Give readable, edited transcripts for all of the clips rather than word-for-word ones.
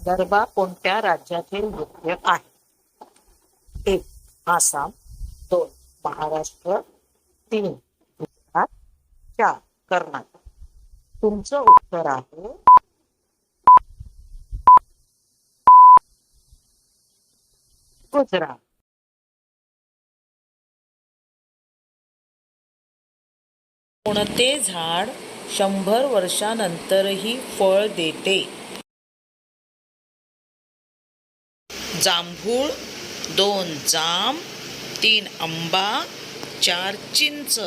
गरबा कोणत्या राज्यातील नृत्य आहे? 1. आसाम, 2. महाराष्ट्र, 3. गुजरात, 4. कर्नाटक. तुमचं उत्तर आहे गुजरात. कोणते झाड 100 वर्षांनंतरही फळ देते? जांभूळ, 2. जाम, 3. आंबा, 4. चिंच.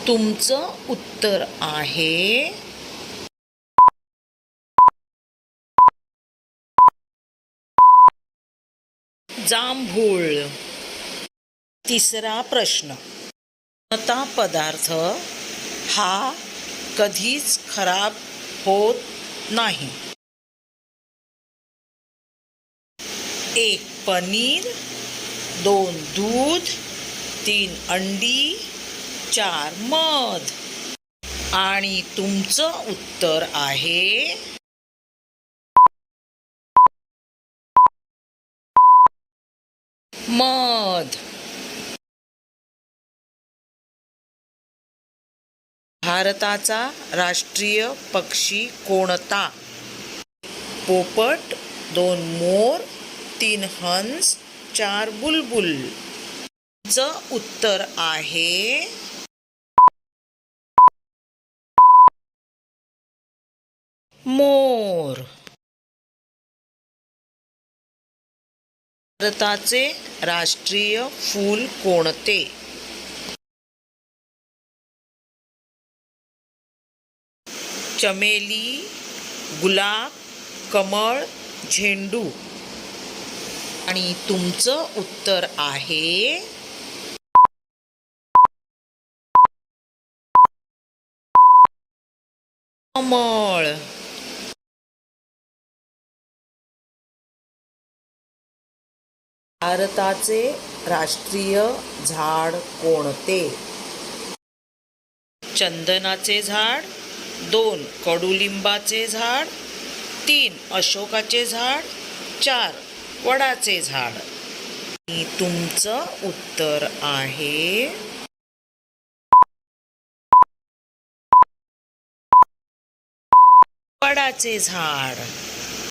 तुमचं उत्तर आहे जांभूळ. तिसरा प्रश्न. कोणता पदार्थ हा कधीच खराब होत नाही? 1. पनीर, 2. दूध, 3. अंडी, 4. मध. आणि तुमचं उत्तर आहे मध. भारताचा राष्ट्रीय पक्षी कोणता? पोपट, 2. मोर, 3. हंस, 4. बुलबुल. तुमचं उत्तर आहे मोर. भारताचे राष्ट्रीय फूल कोणते? चमेली, गुलाब, कमळ, झेंडू. आणि तुमचं उत्तर आहे कमळ. भारताचे राष्ट्रीय झाड कोणते? चंदनाचे झाड, 2. कडुलिंबाचे झाड, 3. अशोकाचे झाड, 4. वडाचे झाड. आणि तुमचं उत्तर आहे वडाचे झाड.